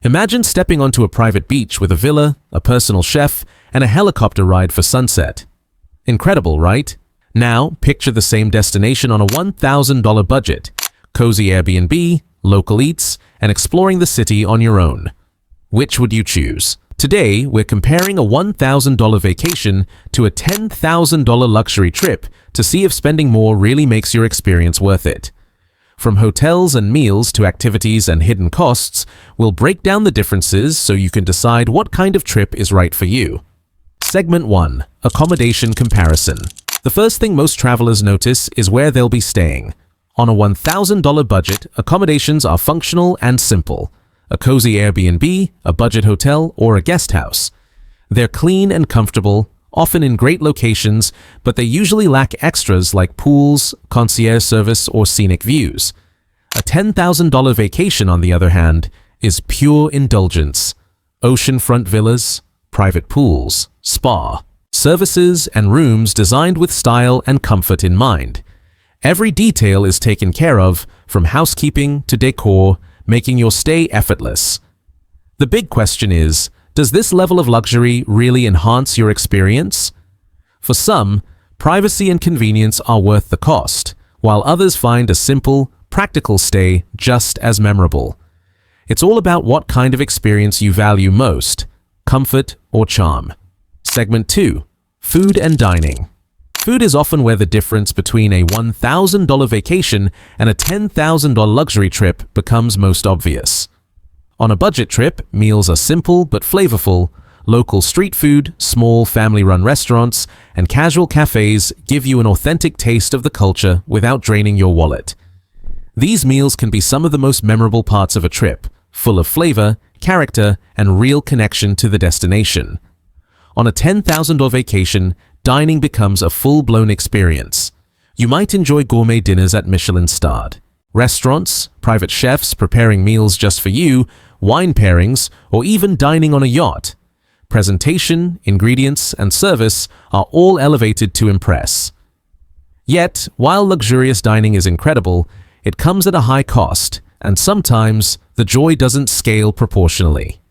Imagine stepping onto a private beach with a villa, a personal chef, and a helicopter ride for sunset. Incredible, right? Now, picture the same destination on a $1,000 budget, cozy Airbnb, local eats, and exploring the city on your own. Which would you choose? Today, we're comparing a $1,000 vacation to a $10,000 luxury trip to see if spending more really makes your experience worth it. From hotels and meals to activities and hidden costs, we'll break down the differences so you can decide what kind of trip is right for you. Segment 1. Accommodation Comparison. The first thing most travelers notice is where they'll be staying. On a $1,000 budget, accommodations are functional and simple. A cozy Airbnb, a budget hotel, or a guest house. They're clean and comfortable, often in great locations, but they usually lack extras like pools, concierge service, or scenic views. A $10,000 vacation, on the other hand, is pure indulgence. Oceanfront villas, private pools, spa, services, and rooms designed with style and comfort in mind. Every detail is taken care of, from housekeeping to decor, making your stay effortless. The big question is, does this level of luxury really enhance your experience? For some, privacy and convenience are worth the cost, while others find a simple, practical stay just as memorable. It's all about what kind of experience you value most, comfort or charm. Segment 2. Food and dining. Food is often where the difference between a $1,000 vacation and a $10,000 luxury trip becomes most obvious. On a budget trip, meals are simple but flavorful. Local street food, small family-run restaurants, and casual cafes give you an authentic taste of the culture without draining your wallet. These meals can be some of the most memorable parts of a trip, full of flavor, character, and real connection to the destination. On a $10,000 vacation, dining becomes a full-blown experience. You might enjoy gourmet dinners at Michelin-starred restaurants, private chefs preparing meals just for you, wine pairings, or even dining on a yacht. Presentation, ingredients, and service are all elevated to impress. Yet, while luxurious dining is incredible, it comes at a high cost, and sometimes the joy doesn't scale proportionally.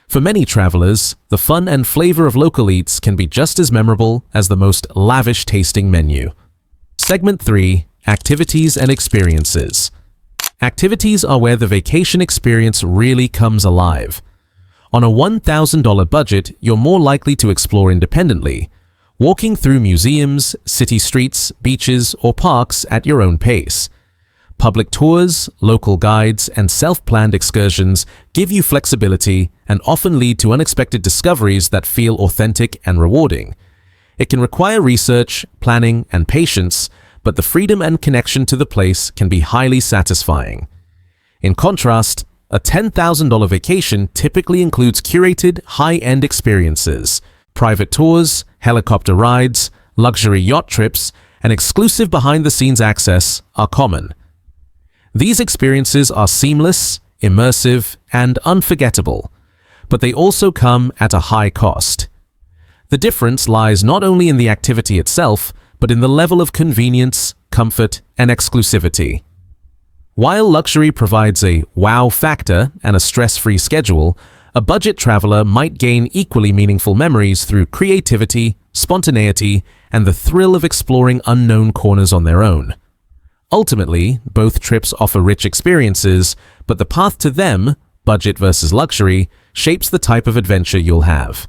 For many travelers, the fun and flavor of local eats can be just as memorable as the most lavish-tasting menu. Segment 3. Activities and experiences. Activities are where the vacation experience really comes alive. On a $1,000 budget, you're more likely to explore independently, walking through museums, city streets, beaches, or parks at your own pace. Public tours, local guides, and self-planned excursions give you flexibility and often lead to unexpected discoveries that feel authentic and rewarding. It can require research, planning, and patience, but the freedom and connection to the place can be highly satisfying. In contrast, a $10,000 vacation typically includes curated, high-end experiences. Private tours, helicopter rides, luxury yacht trips, and exclusive behind-the-scenes access are common. These experiences are seamless, immersive, and unforgettable, but they also come at a high cost. The difference lies not only in the activity itself, but in the level of convenience, comfort, and exclusivity. While luxury provides a wow factor and a stress-free schedule, a budget traveler might gain equally meaningful memories through creativity, spontaneity, and the thrill of exploring unknown corners on their own. Ultimately, both trips offer rich experiences, but the path to them, budget versus luxury, shapes the type of adventure you'll have.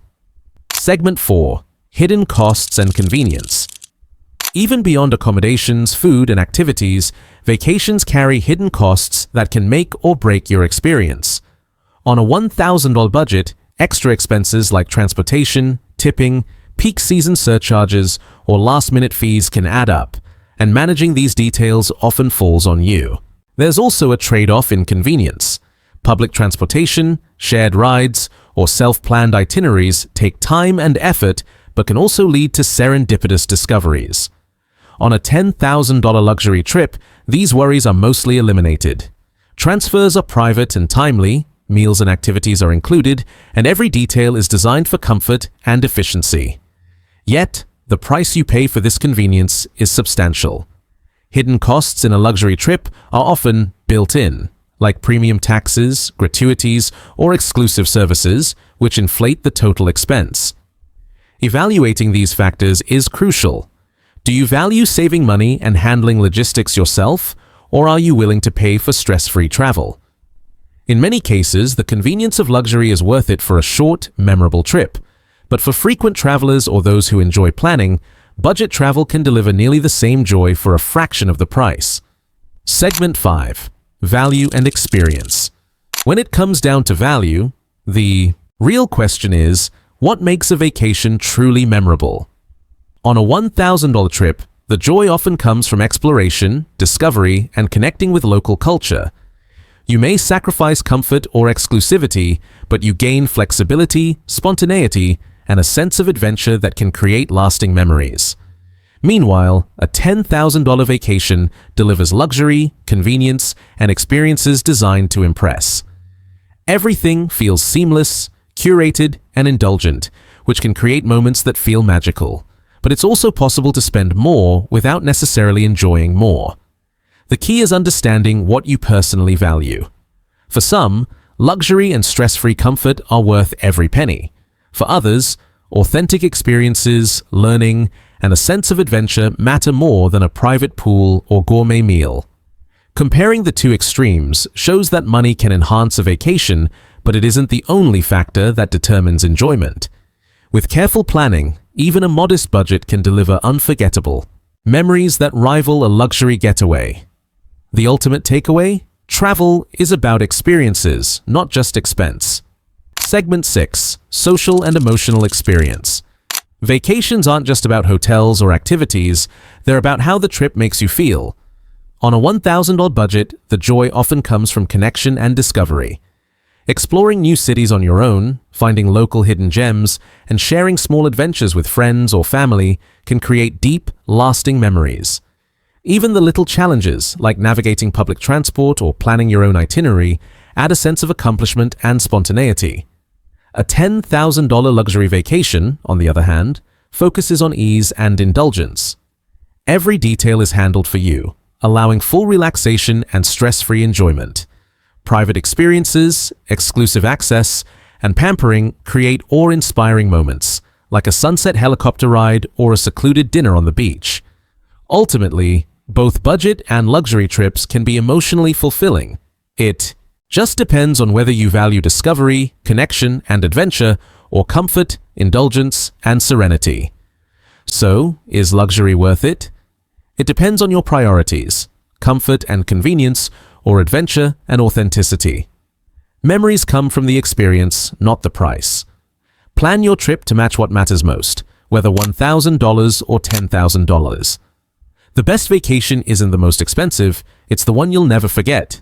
Segment 4. Hidden costs and convenience. Even beyond accommodations, food, and activities, vacations carry hidden costs that can make or break your experience. On a $1,000 budget, extra expenses like transportation, tipping, peak season surcharges, or last-minute fees can add up, and managing these details often falls on you. There's also a trade-off in convenience. Public transportation, shared rides, or self-planned itineraries take time and effort, but can also lead to serendipitous discoveries. On a $10,000 luxury trip, these worries are mostly eliminated. Transfers are private and timely, meals and activities are included, and every detail is designed for comfort and efficiency. Yet, the price you pay for this convenience is substantial. Hidden costs in a luxury trip are often built in, like premium taxes, gratuities, or exclusive services, which inflate the total expense. Evaluating these factors is crucial. Do you value saving money and handling logistics yourself, or are you willing to pay for stress-free travel? In many cases, the convenience of luxury is worth it for a short, memorable trip. But for frequent travelers or those who enjoy planning, budget travel can deliver nearly the same joy for a fraction of the price. Segment 5. Value and experience. When it comes down to value, the real question is, what makes a vacation truly memorable? On a $1,000 trip, the joy often comes from exploration, discovery, and connecting with local culture. You may sacrifice comfort or exclusivity, but you gain flexibility, spontaneity, and a sense of adventure that can create lasting memories. Meanwhile, a $10,000 vacation delivers luxury, convenience, and experiences designed to impress. Everything feels seamless, curated, and indulgent, which can create moments that feel magical. But it's also possible to spend more without necessarily enjoying more. The key is understanding what you personally value. For some, luxury and stress-free comfort are worth every penny. For others, authentic experiences, learning, and a sense of adventure matter more than a private pool or gourmet meal. Comparing the two extremes shows that money can enhance a vacation, but it isn't the only factor that determines enjoyment. With careful planning, even a modest budget can deliver unforgettable memories that rival a luxury getaway. The ultimate takeaway? Travel is about experiences, not just expense. Segment 6. Social and emotional experience. Vacations aren't just about hotels or activities, they're about how the trip makes you feel. On a $1,000 budget, the joy often comes from connection and discovery. Exploring new cities on your own, finding local hidden gems, and sharing small adventures with friends or family can create deep, lasting memories. Even the little challenges, like navigating public transport or planning your own itinerary, add a sense of accomplishment and spontaneity. A $10,000 luxury vacation, on the other hand, focuses on ease and indulgence. Every detail is handled for you, allowing full relaxation and stress-free enjoyment. Private experiences, exclusive access, and pampering create awe-inspiring moments, like a sunset helicopter ride or a secluded dinner on the beach. Ultimately, both budget and luxury trips can be emotionally fulfilling. It just depends on whether you value discovery, connection, and adventure, or comfort, indulgence, and serenity. So, is luxury worth it? It depends on your priorities, comfort and convenience, or adventure and authenticity. Memories come from the experience, not the price. Plan your trip to match what matters most, whether $1,000 or $10,000. The best vacation isn't the most expensive, it's the one you'll never forget.